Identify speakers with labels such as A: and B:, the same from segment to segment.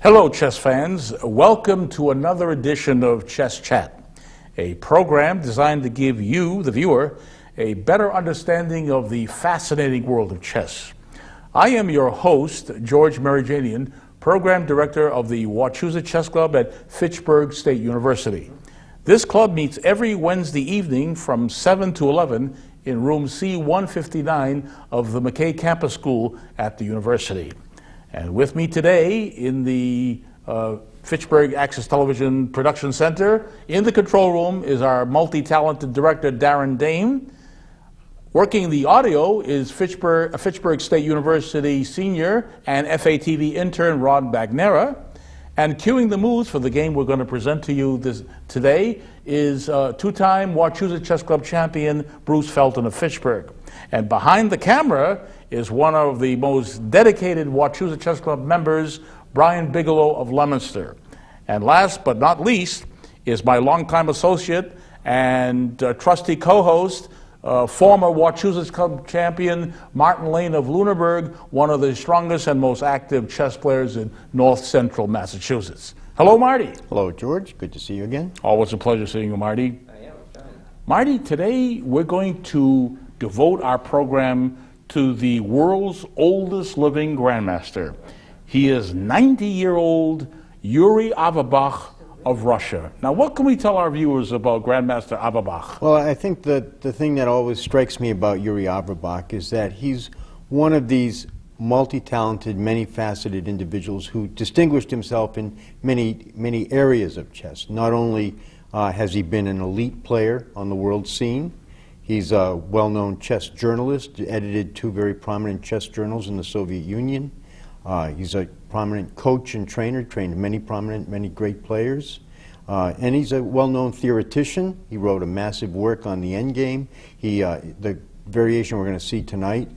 A: Hello, chess fans. Welcome to another edition of Chess Chat, a program designed to give you, the viewer, a better understanding of the fascinating world of chess. I am your host, George Merijanian, Program Director of the Wachusett Chess Club at Fitchburg State University. This club meets every Wednesday evening from 7 to 11 in room C159 of the McKay Campus School at the university. And with me today in the Fitchburg Access Television Production Center, in the control room, is our multi-talented director, Darren Dame. Working the audio is Fitchburg State University senior and FATV intern, Ron Bagnera. And cueing the moves for the game we're going to present to you today is two-time Wachusett Chess Club champion, Bruce Felton of Fitchburg. And behind the camera is one of the most dedicated Wachusett Chess Club members, Brian Bigelow of Leominster. And last but not least is my longtime associate and trusty co-host, former Wachusett Club champion, Martin Lane of Lunenburg, one of the strongest and most active chess players in north central Massachusetts. Hello, Marty.
B: Hello, George. Good to see you again.
A: Always a pleasure seeing you, Marty. Marty, today we're going to devote our program to the world's oldest living Grandmaster. He is 90-year-old Yuri Averbakh of Russia. Now, what can we tell our viewers about Grandmaster Averbakh?
B: Well, I think that the thing that always strikes me about Yuri Averbakh is that he's one of these multi-talented, many-faceted individuals who distinguished himself in many areas of chess. Not only has he been an elite player on the world scene, he's a well-known chess journalist, edited two very prominent chess journals in the Soviet Union. He's a prominent coach and trainer, trained many great players. And he's a well-known theoretician. He wrote a massive work on the endgame. The variation we're going to see tonight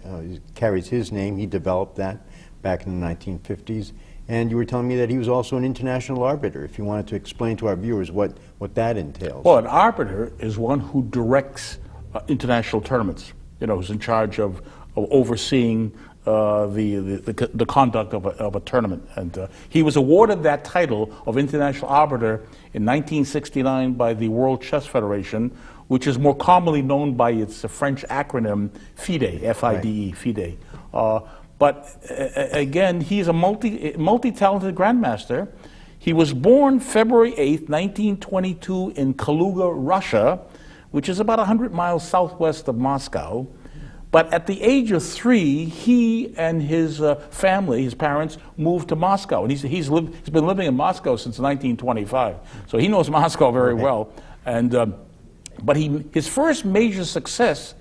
B: carries his name. He developed that back in the 1950s. And you were telling me that he was also an international arbiter. If you wanted to explain to our viewers what that entails.
A: Well, an arbiter is one who directs international tournaments, who's in charge of overseeing the conduct of a tournament. And he was awarded that title of international arbiter in 1969 by the World Chess Federation, which is more commonly known by its French acronym FIDE, F-I-D-E, FIDE. But again, he's a multi-talented grandmaster. He was born February 8th, 1922 in Kaluga, Russia, which is about 100 miles southwest of Moscow. But at the age of 3, he and his family, his parents, moved to Moscow. And he's been living in Moscow since 1925. So he knows Moscow very well. And, but his first major success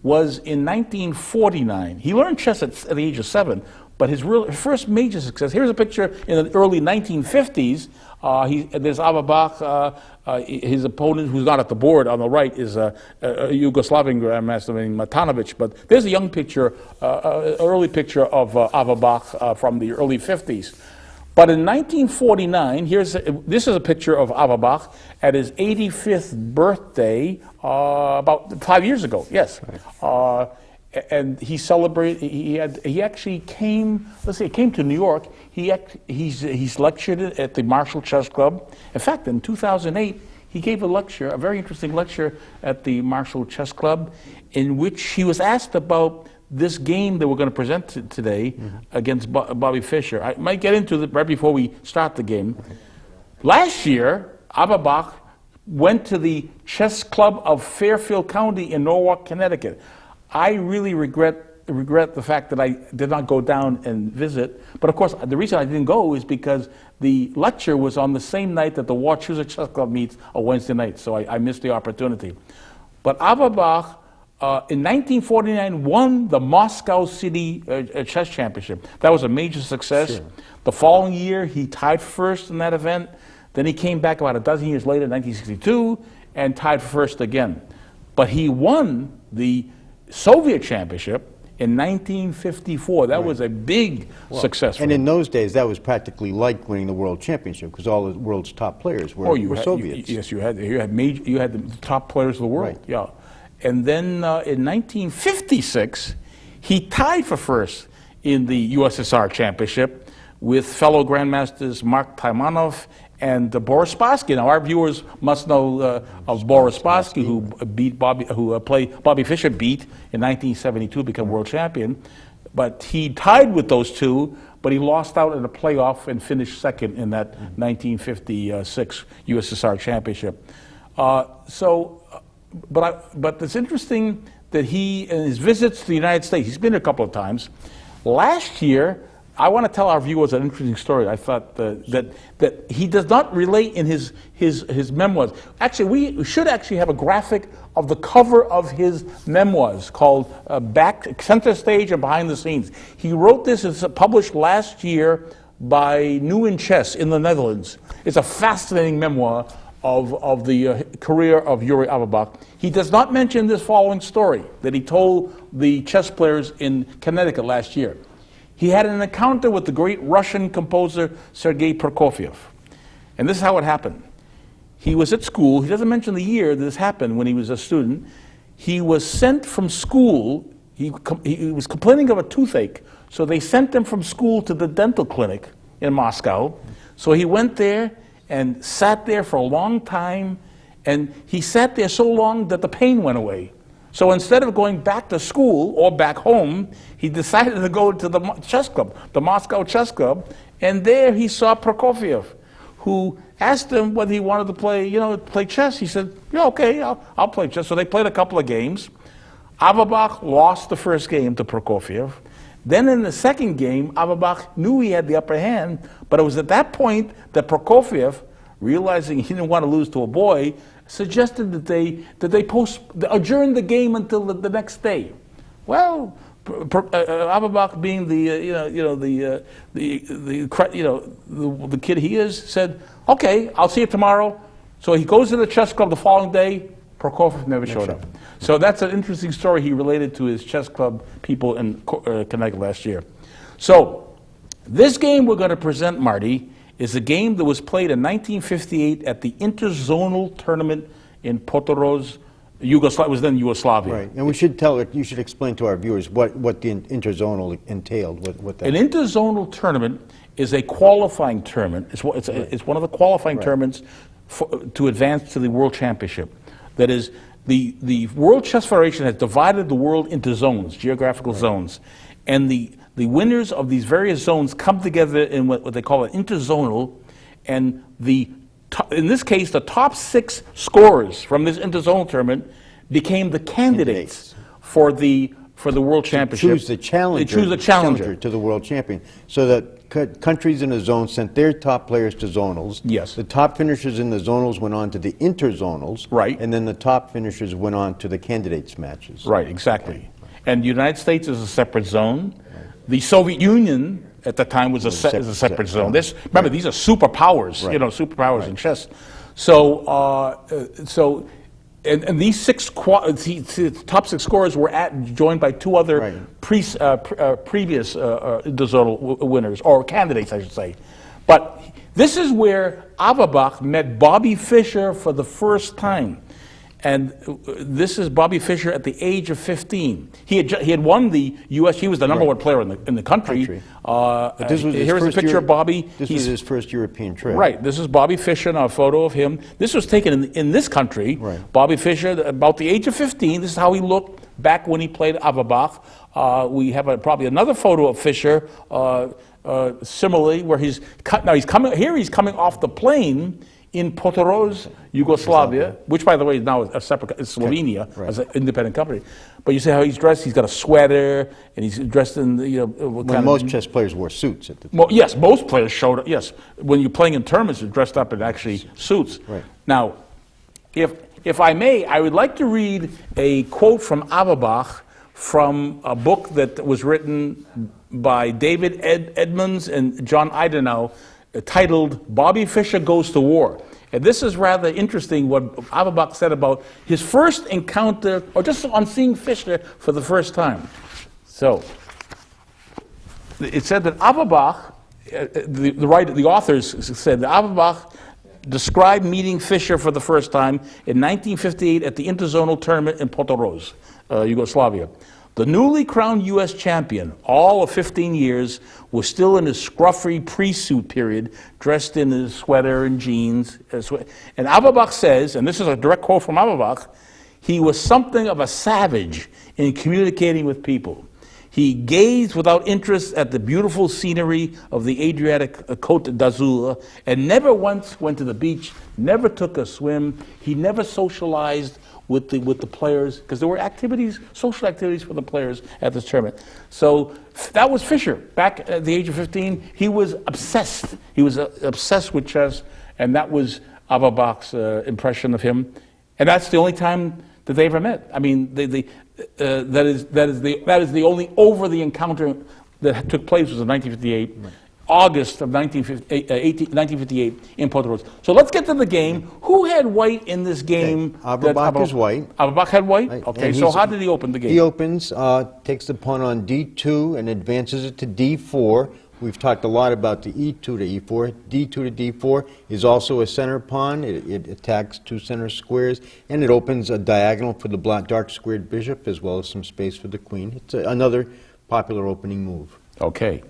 A: was in 1949. He learned chess at the age of 7. But his first major success, here's a picture in the early 1950s. There's Averbakh. His opponent, who's not at the board on the right, is a Yugoslavian grandmaster named Matanovic. But there's a young picture, early picture of Averbakh from the early 50s. But in 1949, this is a picture of Averbakh at his 85th birthday, about 5 years ago. Yes. Right. And he celebrated. He actually came. Let's say he came to New York. He's lectured at the Marshall Chess Club. In fact, in 2008, he gave a lecture, a very interesting lecture at the Marshall Chess Club, in which he was asked about this game that we're going to present today against Bobby Fischer. I might get into it right before we start the game. Last year, Averbakh went to the Chess Club of Fairfield County in Norwalk, Connecticut. I really regret the fact that I did not go down and visit. But of course, the reason I didn't go is because the lecture was on the same night that the Wachusett Chess Club meets on Wednesday night, so I missed the opportunity. But Averbakh, in 1949, won the Moscow City Chess Championship. That was a major success. Sure. The following year, he tied first in that event. Then he came back about a dozen years later, 1962, and tied first again. But he won the Soviet Championship in 1954. That was a big success for him.
B: And in those days, that was practically like winning the World Championship because all the world's top players were Soviets.
A: Yes, you had the top players of the world. Right. Yeah, and then in 1956, he tied for first in the USSR Championship with fellow grandmasters Mark Taimanov and Boris Spassky. Now, our viewers must know of Boris Spassky, who beat Bobby Fischer beat in 1972, became world champion. But he tied with those two, but he lost out in a playoff and finished second in that 1956 USSR championship. But it's interesting that he, in his visits to the United States, he's been a couple of times. Last year, I want to tell our viewers an interesting story. I thought that he does not relate in his memoirs. Actually, we should actually have a graphic of the cover of his memoirs called Back, Center Stage and Behind the Scenes. He wrote this, it's published last year by New in Chess in the Netherlands. It's a fascinating memoir of the career of Yuri Averbakh. He does not mention this following story that he told the chess players in Connecticut last year. He had an encounter with the great Russian composer Sergei Prokofiev. And this is how it happened. He was at school. He doesn't mention the year that this happened when he was a student. He was sent from school. He was complaining of a toothache. So they sent him from school to the dental clinic in Moscow. So he went there and sat there for a long time. And he sat there so long that the pain went away. So instead of going back to school or back home, he decided to go to the chess club, the Moscow Chess Club, and there he saw Prokofiev, who asked him whether he wanted to play chess. He said, yeah, okay, I'll play chess. So they played a couple of games. Averbakh lost the first game to Prokofiev. Then in the second game, Averbakh knew he had the upper hand, but it was at that point that Prokofiev, realizing he didn't want to lose to a boy, suggested that they adjourn the game until the next day. Well, Averbakh, being the kid he is, said, "Okay, I'll see you tomorrow." So he goes to the chess club the following day. Prokofiev never showed up. So that's an interesting story he related to his chess club people in Connecticut last year. So this game we're going to present, Marty, is a game that was played in 1958 at the interzonal tournament in Portorož, Yugoslavia. It was then Yugoslavia.
B: Right, and you should explain to our viewers what the interzonal entailed. What that
A: An interzonal tournament is a qualifying tournament. It's one of the qualifying tournaments to advance to the World Championship. That is, the World Chess Federation has divided the world into zones, geographical zones, and the winners of these various zones come together in what they call an interzonal, and in this case, the top 6 scorers from this interzonal tournament became the candidates for the World Championship.
B: Choose the challenger to the World Champion. So that countries in a zone sent their top players to zonals.
A: Yes.
B: The top finishers in the zonals went on to the interzonals.
A: Right.
B: And then the top finishers went on to the candidates matches.
A: Right, exactly. Okay. And the United States is a separate zone. The Soviet Union at the time was a separate zone. Remember, these are superpowers, superpowers in chess. So, and these top 6 scorers were joined by 2 other previous interzonal winners, or candidates, I should say. But this is where Averbakh met Bobby Fischer for the first time. And this is Bobby Fischer at the age of 15. He had won the U.S. He was the number 1 player in the country. Here's a picture of Bobby.
B: This was his first European trip.
A: Right. This is Bobby Fischer, and a photo of him. This was taken in this country. Right. Bobby Fischer, about the age of 15. This is how he looked back when he played Averbakh. We have probably another photo of Fischer, similarly, where he's coming off the plane in Portorož, Yugoslavia, which, by the way, is now a separate, it's Slovenia, as an independent company. But you see how he's dressed? He's got a sweater, and he's dressed in,
B: most chess players wore suits at the time.
A: Well, yes, most players showed up, yes. When you're playing in tournaments, you're dressed up in actually suits.
B: Right.
A: Now, if I may, I would like to read a quote from Averbakh from a book that was written by David Edmonds and John Idenau, titled Bobby Fischer Goes to War. And this is rather interesting what Averbakh said about his first encounter, or just on seeing Fischer for the first time. So, it said that Averbakh, the authors said that Averbakh described meeting Fischer for the first time in 1958 at the interzonal tournament in Portorož, Yugoslavia. The newly crowned U.S. champion, all of 15 years, was still in his scruffy pre-suit period, dressed in his sweater and jeans. And Averbakh says, and this is a direct quote from Averbakh, he was something of a savage in communicating with people. He gazed without interest at the beautiful scenery of the Adriatic Côte d'Azur and never once went to the beach, never took a swim. He never socialized with the players, because there were activities, social activities for the players at this tournament. So that was Fischer. Back at the age of 15, he was obsessed. He was obsessed with chess, and that was Averbach's impression of him. And that's the only time that they ever met. I mean, that is the only over-the encounter that took place was in 1958. Right. August of 1958 in Puerto Rico. So let's get to the game. Who had white in this game?
B: Okay. Averbakh is white.
A: Averbakh had white?
B: Right.
A: Okay, so how did he open the game?
B: He opens, takes the pawn on d2 and advances it to d4. We've talked a lot about the e2 to e4. d2 to d4 is also a center pawn. It attacks two center squares, and it opens a diagonal for the dark squared bishop, as well as some space for the queen. It's another popular opening move.
A: Okay.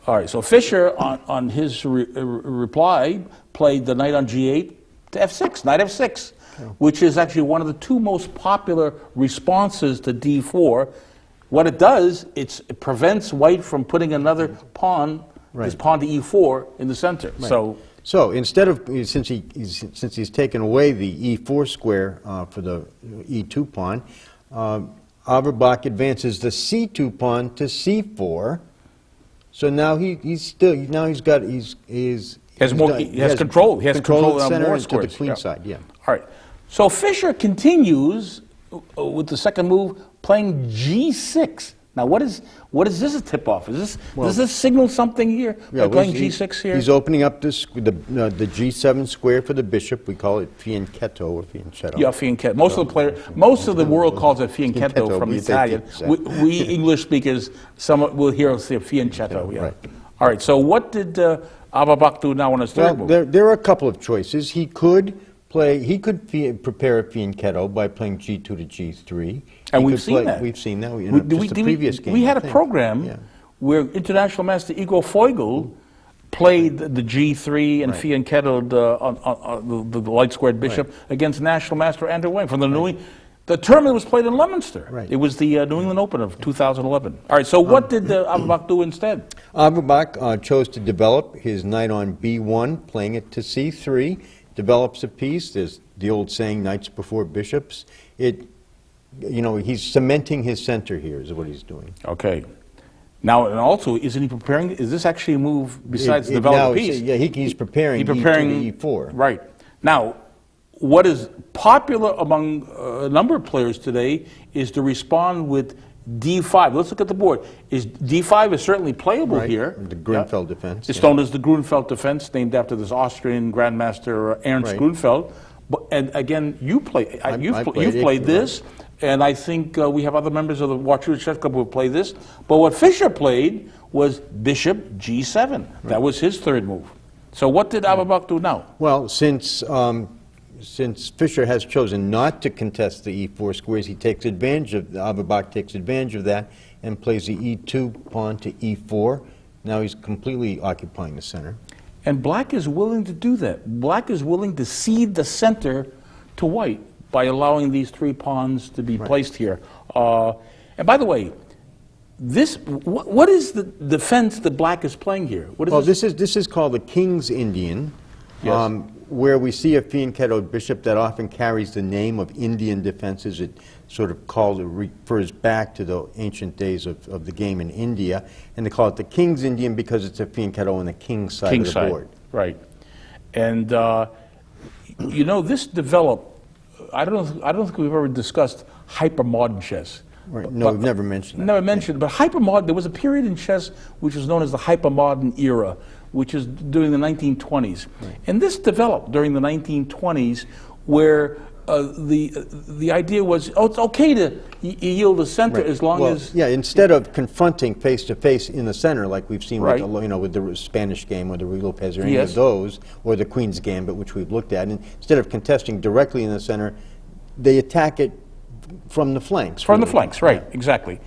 A: All right, so Fischer, on his reply, played the knight on g8 to f6, knight f6, which is actually one of the two most popular responses to d4. What it does, it prevents white from putting another pawn, his pawn to e4, in the center.
B: Right. So instead of, since he's taken away the e4 square for the e2 pawn, Averbakh advances the c2 pawn to c4. So now he has control. He has control
A: of
B: center
A: more
B: and
A: squares.
B: To the queen side. Yeah.
A: All right. So Fischer continues with the second move, playing g6. Now, what is this a tip off? Does this signal something here?
B: Yeah,
A: playing g6 here.
B: He's opening up the g7 square for the bishop. We call it fianchetto or fianchetto.
A: Yeah, fianchetto. Most of the world calls it fianchetto from Italian. We English speakers, some will hear us say fianchetto. Yeah. Right. All right. So what did Averbakh do now on his third move?
B: There are a couple of choices. He could prepare a fianchetto by playing g2 to g3.
A: And we've seen that.
B: We've seen that in the previous game.
A: We had a program where International Master Igor Feugl played the g3 and fianchettoed on the light squared bishop against National Master Andrew Wang from the New England. The tournament was played in Leominster. Right. It was the New England Open of 2011. All right, so what did Averbakh do instead?
B: Averbakh chose to develop his knight on b1, playing it to c3. Develops a piece. There's the old saying, knights before bishops. He's cementing his center here is what he's doing.
A: Okay. Now, and also, isn't he preparing, is this actually a move besides develop a piece?
B: Yeah, he's preparing e2 to e4.
A: Right. Now, what is popular among a number of players today is to respond with d5. Let's look at the board. D5 is certainly playable here.
B: The Grunfeld defense.
A: It's known as the Grunfeld defense, named after this Austrian Grandmaster Ernst Grunfeld. And again, you've played this, and I think we have other members of the Warchuk Chess Club who play this. But what Fischer played was bishop g7. That was his third move. So what did Averbakh do now?
B: Well, since Fischer has chosen not to contest the e4 squares, Averbakh takes advantage of that and plays the e2 pawn to e4. Now he's completely occupying the center.
A: And black is willing to do that. Black is willing to cede the center to white by allowing these three pawns to be placed here. And by the way, what is the defense that black is playing here?
B: This is called the King's Indian, where we see a fianchettoed bishop that often carries the name of Indian defenses. It sort of refers back to the ancient days of the game in India, and they call it the King's Indian because it's a fianchetto on the king's side of the board.
A: Right. And this developed. I don't think we've ever discussed hypermodern chess.
B: Right. No, we've never mentioned that.
A: Never mentioned, but hypermodern. There was a period in chess which was known as the hypermodern era, which is during the 1920s, and this developed during the 1920s, where the idea was, it's okay to yield the center as long as
B: instead of confronting face to face in the center like we've seen with the Spanish game or the Ruy Lopez or any of those, or the Queen's Gambit, which we've looked at, and instead of contesting directly in the center, they attack it from the flanks.
A: From the
B: really.
A: flanks, right, exactly.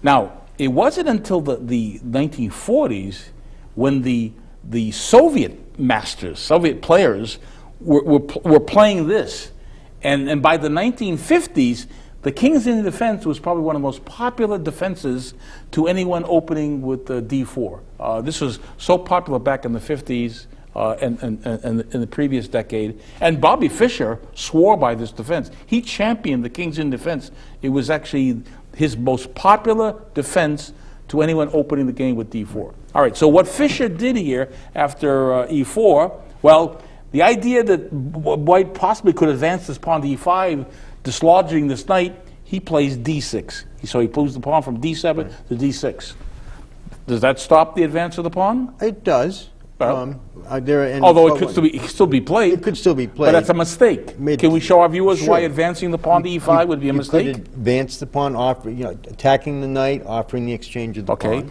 A: Now, it wasn't until the 1940s when the Soviet masters, Soviet players, were playing this. And by the 1950s, the King's Indian defense was probably one of the most popular defenses to anyone opening with D4. This was so popular back in the 50s and in the previous decade. And Bobby Fischer swore by this defense. He championed the King's Indian defense. It was actually his most popular defense to anyone opening the game with D4. All right, so what Fischer did here after E4, well, the idea that White possibly could advance this pawn to E5, dislodging this knight, he plays D6. So he moves the pawn from D7 to D6. Does that stop the advance of the pawn?
B: It does.
A: Well, although it could still be played.
B: It could still be played.
A: But that's a mistake. Can we show our viewers
B: Sure.
A: why advancing the pawn to E5 would be a mistake?
B: You could advance the pawn, attacking the knight, offering the exchange of the pawn.
A: Okay,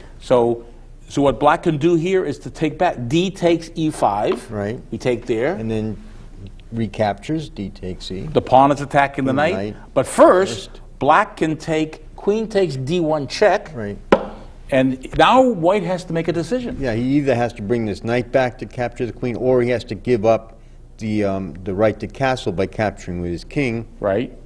A: so what black can do here is to take back. D takes E5.
B: Right.
A: We take there.
B: And then recaptures, D takes E.
A: The pawn is attacking the knight. But first, black can take, queen takes D1 check.
B: Right.
A: And now White has to make a decision.
B: Yeah, he either has to bring this knight back to capture the queen, or he has to give up the right to castle by capturing with his king.
A: Right.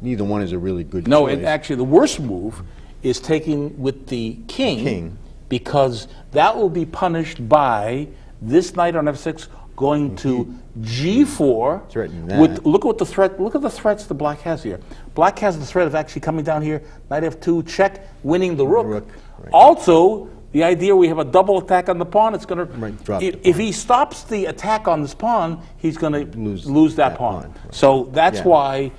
B: Neither one is a really good choice.
A: No, actually the worst move is taking with the king, because that will be punished by this knight on F6 going to G4.
B: Threatening that.
A: Look at the threats the black has here. Black has the threat of actually coming down here, knight F2, check, winning the rook.
B: Right.
A: Also, the idea we have a double attack on the pawn, it's going
B: drop
A: to,
B: the
A: if
B: pawn.
A: he stops the attack on this pawn, he's going to
B: Lose
A: that
B: that
A: pawn.
B: pawn. Right.
A: So that's why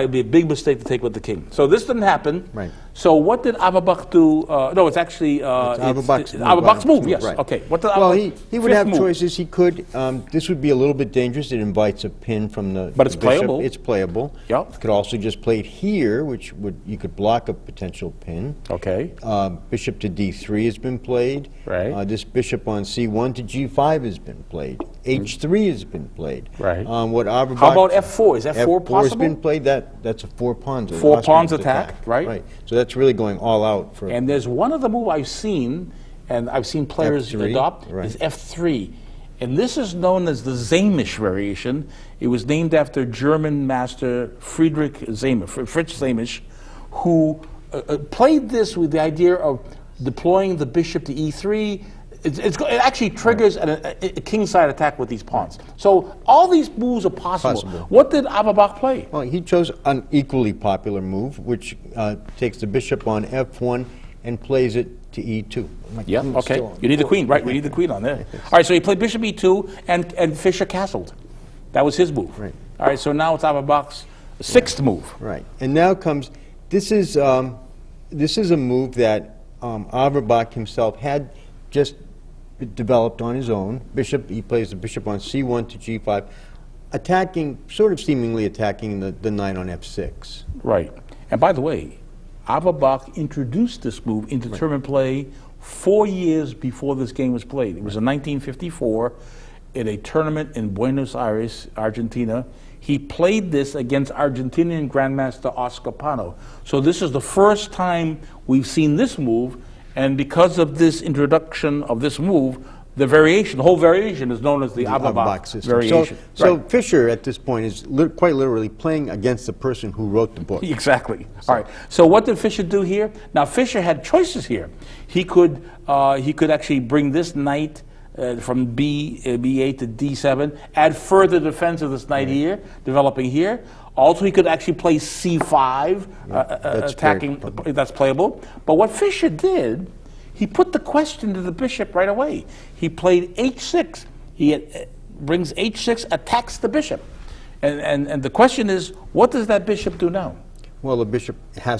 A: it'd be a big mistake to take with the king. So this didn't happen.
B: Right.
A: So what did Averbakh do? No, it's actually Averbach's move. Yes.
B: Right.
A: Okay. What did
B: Well, he would
A: fifth
B: have
A: move.
B: choices. He could. This would be a little bit dangerous. It invites a pin from the.
A: But it's
B: the bishop.
A: playable.
B: It's playable.
A: Yep.
B: Could also just play it here, which you could block a potential pin.
A: Okay.
B: Bishop to D3 has been played.
A: Right.
B: This bishop on C1 to G5 has been played. H3 has been played.
A: Right.
B: What Averbakh,
A: How about F4? Is F4
B: F4
A: possible?
B: has been played. That's a four pawns.
A: Four pawns
B: Austrian
A: attack, right?
B: Right. So that's really going all out for.
A: And there's one other move I've seen, and I've seen players
B: F3,
A: adopt,
B: right.
A: is F3. And this is known as the Zamisch variation. It was named after German master Fritz Zamisch, who played this with the idea of deploying the bishop to E3. It actually triggers a kingside attack with these pawns. So all these moves are possible. What did Averbakh play?
B: Well, he chose an equally popular move, which takes the bishop on F1 and plays it to E2.
A: Yeah, okay. You need the queen, right? We need the queen on there. All right, so he played bishop E2, and Fischer castled. That was his move.
B: Right.
A: All right, so now it's Averbach's sixth move.
B: Right. And now comes, this is a move that Averbakh himself had just developed on his own. He plays the bishop on C1 to G5, sort of seemingly attacking the knight on F6.
A: Right. And by the way, Averbakh introduced this move into tournament play 4 years before this game was played. It was in 1954 in a tournament in Buenos Aires, Argentina. He played this against Argentinian Grandmaster Oscar Pano. So this is the first time we've seen this move, and because of this introduction of this move, the whole variation is known as the Averbakh
B: system.
A: variation.
B: So Fischer at this point is quite literally playing against the person who wrote the book.
A: Exactly. All right. So what did Fischer do here? Now Fischer had choices here. He could actually bring this knight from B8 to D7, add further defense of this knight here, developing here. Also, he could actually play C5, attacking. That's playable. But what Fischer did, he put the question to the bishop right away. He played H6. He brings H6, attacks the bishop. And the question is, what does that bishop do now?
B: Well, the bishop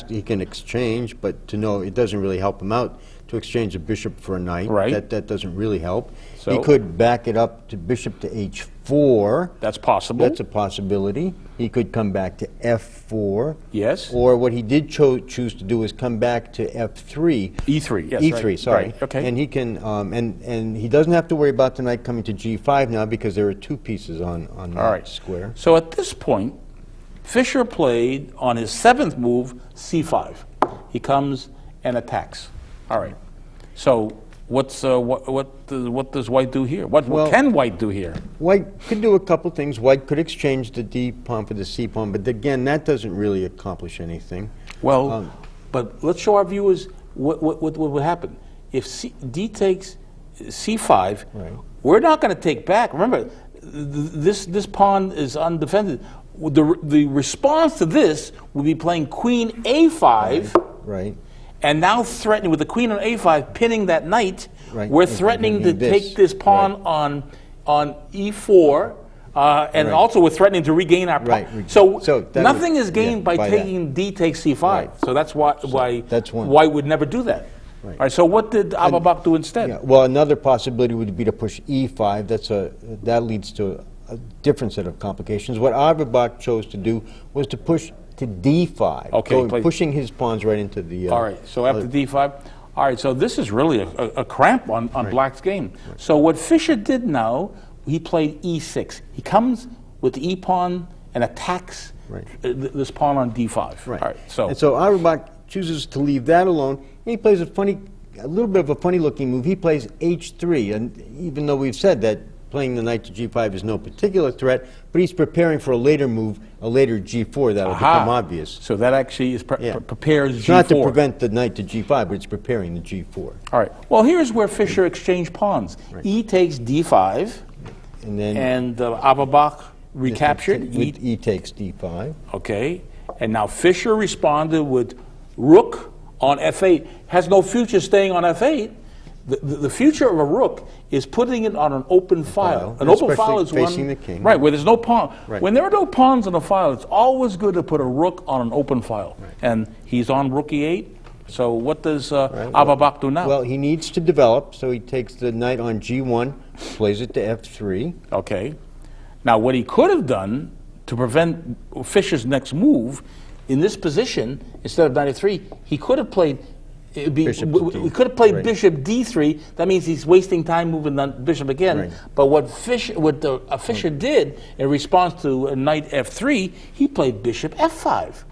B: he can exchange, but it doesn't really help him out to exchange a bishop for a knight.
A: Right.
B: That doesn't really help.
A: So,
B: he could back it up to bishop to H4.
A: That's possible.
B: That's a possibility. He could come back to F4.
A: Yes.
B: Or what he did choose to do is come back to F3.
A: E3, yes.
B: E3,
A: right.
B: sorry.
A: Right. Okay.
B: And he can, and he doesn't have to worry about the knight coming to G5 now because there are two pieces on that square.
A: So at this point, Fischer played on his 7th move c5. He comes and attacks. All right. So what does White do here? What can White do here?
B: White could do a couple things. White could exchange the D pawn for the C pawn, but again, that doesn't really accomplish anything.
A: Well, but let's show our viewers what would happen if D takes C5.
B: Right.
A: We're not going to take back. Remember, this pawn is undefended. The response to this would be playing Queen A5.
B: Right.
A: And now threatening with the queen on A5, pinning that knight.
B: Right.
A: We're threatening to take this pawn on E4, and also we're threatening to regain our pawn.
B: Right.
A: So nothing is gained by taking D takes C5.
B: Right.
A: So that's why
B: that's one.
A: White would never do that.
B: Right.
A: All right. So what did Averbakh do instead?
B: Yeah, well, another possibility would be to push E5. That leads to a different set of complications. What Averbakh chose to do was to push to D5.
A: Okay,
B: pushing his pawns right into the...
A: all right, so after D5, all right, so this is really a cramp on Black's game. Right. So what Fischer did now, he played E6. He comes with the E pawn and attacks this pawn on D5.
B: Right.
A: All right, so
B: Averbakh chooses to leave that alone, and he plays a little bit of a funny-looking move. He plays H3, and even though we've said that playing the knight to G5 is no particular threat, but he's preparing for a later move, a later G4 that'll become obvious.
A: So that actually is prepares
B: it's
A: G4.
B: Not to prevent the knight to G5, but it's preparing the G4.
A: All right. Well, here's where Fischer exchanged pawns. Right. E takes D5,
B: and then
A: Averbakh recaptured.
B: E takes D5.
A: Okay. And now Fischer responded with rook on F8. Has no future staying on F8. The future of a rook is putting it on an open file. An open file is
B: facing
A: one
B: the king.
A: Right, where there's no pawn.
B: Right.
A: When there are no pawns on a file, it's always good to put a rook on an open file. Right. And he's on rook E8. So what does Averbakh do now?
B: Well, he needs to develop, so he takes the knight on G1, plays it to F3.
A: Okay. Now, what he could have done to prevent Fischer's next move, in this position, instead of knight F3, he could have played... we could have played bishop d3. That means he's wasting time moving the bishop again. Right. But what Fischer did in response to knight f3, he played bishop f5,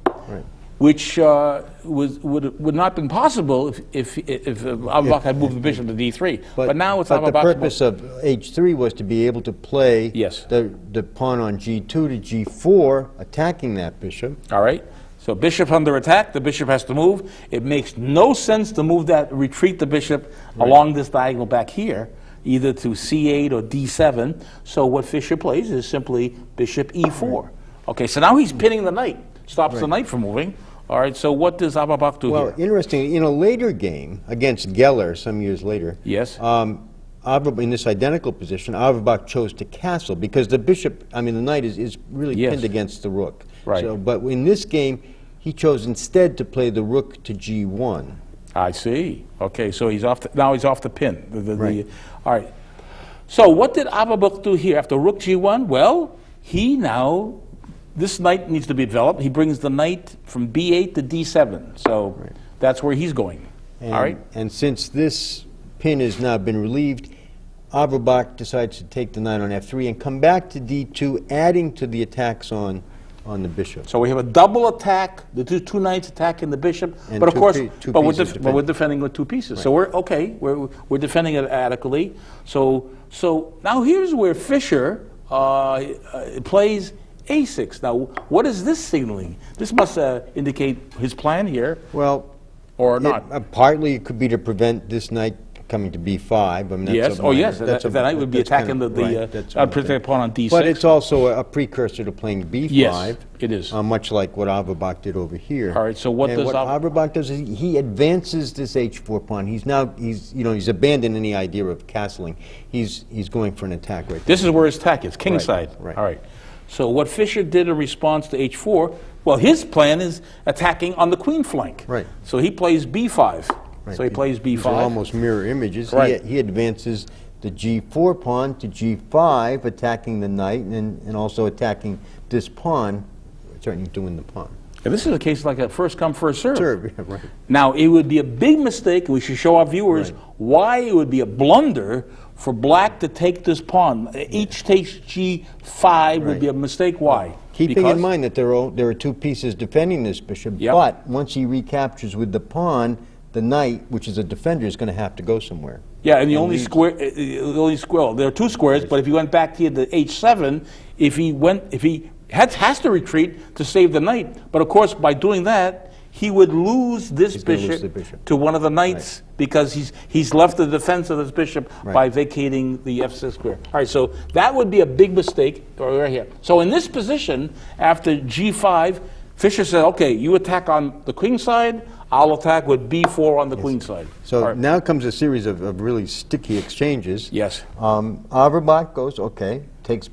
A: which would not have been possible if Averbakh had moved the bishop to d3. But now it's Averbakh.
B: The purpose of h3 was to be able to play the pawn on g2 to g4, attacking that bishop.
A: All right. So bishop under attack, the bishop has to move. It makes no sense to retreat the bishop along this diagonal back here, either to c8 or d7. So what Fischer plays is simply bishop e4. Okay, so now he's pinning the knight, stops the knight from moving. All right, so what does Averbakh do here?
B: Well, interesting, in a later game against Geller some years later, in this identical position, Averbakh chose to castle because the knight is really pinned against the rook.
A: Right.
B: So, but in this game, he chose instead to play the rook to g1.
A: I see. Okay, so now he's off the pin. All right. So what did Averbakh do here after rook g1? Well, this knight needs to be developed. He brings the knight from b8 to d7. So that's where he's going. All right.
B: And since this pin has now been relieved, Averbakh decides to take the knight on f3 and come back to d2, adding to the attacks on the bishop.
A: So we have a double attack, the two knights attacking the bishop,
B: and
A: but of course,
B: we're
A: defending with two pieces. So we're defending it adequately. So now here's where Fischer plays a6. Now, what is this signaling? This must indicate his plan here.
B: Well,
A: or not.
B: Partly it could be to prevent this knight coming to b5. I mean, that's
A: that knight would be attacking the protected pawn on d6.
B: But it's also a precursor to playing b5.
A: Yes, it is.
B: Much like what Averbakh did over here.
A: All right. So what
B: Averbakh does is he advances this h4 pawn. He's abandoned any idea of castling. He's going for an attack right there.
A: This is where his attack is, kingside.
B: Right.
A: All right. So what Fischer did in response to h4, well, his plan is attacking on the queen flank.
B: Right.
A: So he plays b5. So he plays b5.
B: These are almost mirror images.
A: Right.
B: He advances the g4 pawn to g5, attacking the knight and also attacking this pawn, threatening to win the pawn.
A: And this is a case like a first come, first serve.
B: Right.
A: Now, it would be a big mistake, and we should show our viewers why it would be a blunder for Black to take this pawn. Each takes g5 would be a mistake. Why?
B: Keeping in mind that there are two pieces defending this bishop,
A: Yep.
B: but once he recaptures with the pawn, the knight, which is a defender, is going to have to go somewhere.
A: Yeah, and the only square, there are two squares, but if he went back here to h7, if he has to retreat to save the knight, but of course by doing that, he would lose this bishop to one of the knights, because he's left the defense of this bishop by vacating the f6 square. All right, so that would be a big mistake right here. So in this position, after g5, Fischer said, okay, you attack on the queen side, I'll attack with b4 on the queen side.
B: So now comes a series of really sticky exchanges.
A: Yes.
B: Averbakh goes, okay,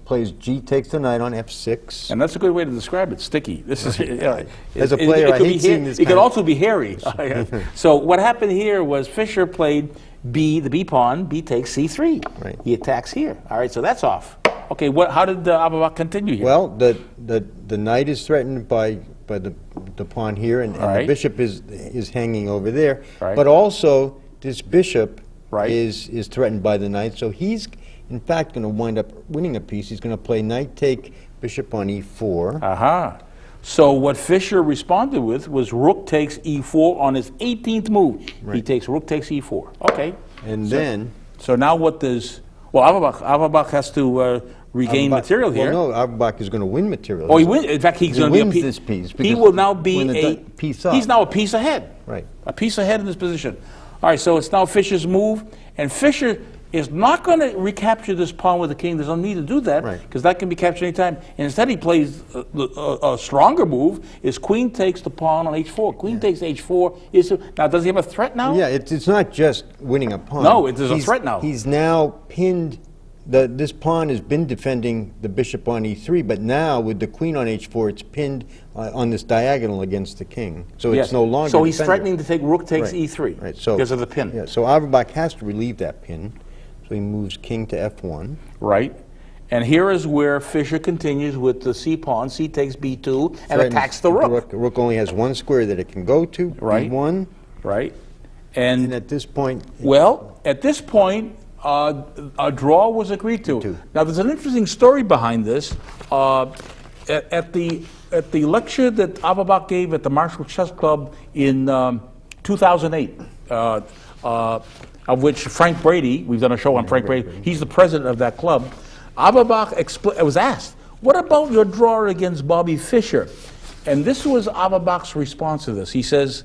B: plays takes the knight on f6.
A: And that's a good way to describe it, sticky. This is
B: as a player, I hate seeing this.
A: It could also be hairy. So what happened here was Fischer played b, the b pawn. B takes c3.
B: Right.
A: He attacks here. All right, so that's off. Okay, how did Averbakh continue here?
B: Well, the knight is threatened by the pawn here, and the bishop is hanging over there.
A: Right.
B: But also, this bishop is threatened by the knight, so he's in fact going to wind up winning a piece. He's going to play knight take bishop on e4.
A: Aha. So what Fischer responded with was rook takes e4 on his 18th move. He takes rook takes e4. Okay.
B: And then...
A: So now what does... Well, Averbakh has to regain material here.
B: Well, no, Averbakh is going to win material.
A: Oh, he wins. In fact, he's going to be
B: this piece.
A: He will now be
B: piece up.
A: He's now a piece ahead.
B: Right.
A: A piece ahead in this position. All right, so it's now Fischer's move, and Fischer is not going to recapture this pawn with the king. There's no need to do that, because that can be captured anytime. And instead, he plays a stronger move. Is queen takes the pawn on h4. Queen takes h4. Now, does he have a threat now?
B: Yeah, it's not just winning a pawn.
A: No, there's a threat now.
B: He's now pinned. This pawn has been defending the bishop on e3, but now with the queen on h4, it's pinned on this diagonal against the king. So it's no longer.
A: So he's threatening to take rook takes e3 because of the pin.
B: Yeah, so Averbakh has to relieve that pin. So he moves king to f1.
A: Right. And here is where Fischer continues with the c pawn. C takes b2 and attacks the rook.
B: The rook only has one square that it can go to, b1.
A: Right.
B: And at this point...
A: Well, at this point, a draw was agreed to. Now, there's an interesting story behind this. At the lecture that Averbakh gave at the Marshall Chess Club in 2008, of which Frank Brady, we've done a show on Frank Brady, he's the president of that club. Averbakh was asked, what about your draw against Bobby Fischer? And this was Averbach's response to this. He says,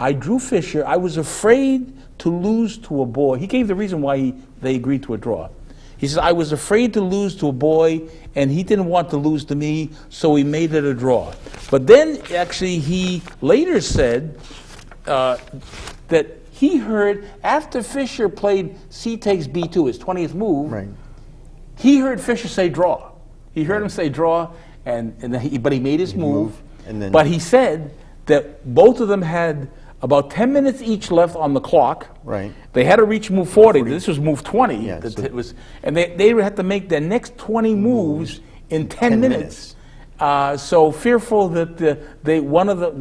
A: I drew Fischer. I was afraid to lose to a boy. He gave the reason why they agreed to a draw. He says, I was afraid to lose to a boy, and he didn't want to lose to me, so he made it a draw. But then, actually, he later said that he heard, after Fischer played c takes b2, his 20th move, he heard Fischer say draw. He heard him say draw, but he made his move. But he said that both of them had about 10 minutes each left on the clock. They had to reach move 40. This was move 20. And they had to make their next 20 moves in 10 minutes. So fearful that they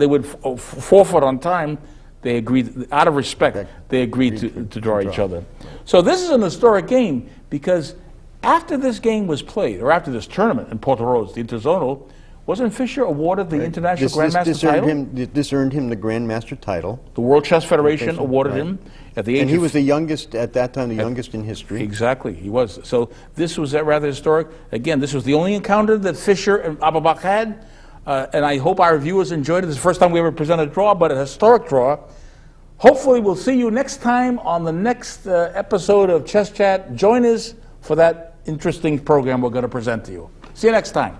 A: would forfeit on time, they agreed, out of respect, they agreed to draw each other. So this is an historic game, because after this game was played, or after this tournament in Porto Rose, the Interzonal, wasn't Fischer awarded the International Grandmaster title?
B: This earned him the Grandmaster title.
A: The World Chess Federation awarded him at the age of...
B: And he was the youngest, at that time, the youngest in history.
A: Exactly, he was. So this was rather historic. Again, this was the only encounter that Fischer and Averbakh had. And I hope our viewers enjoyed it. This is the first time we ever presented a draw, but a historic draw. Hopefully we'll see you next time on the next episode of Chess Chat. Join us for that interesting program we're going to present to you. See you next time.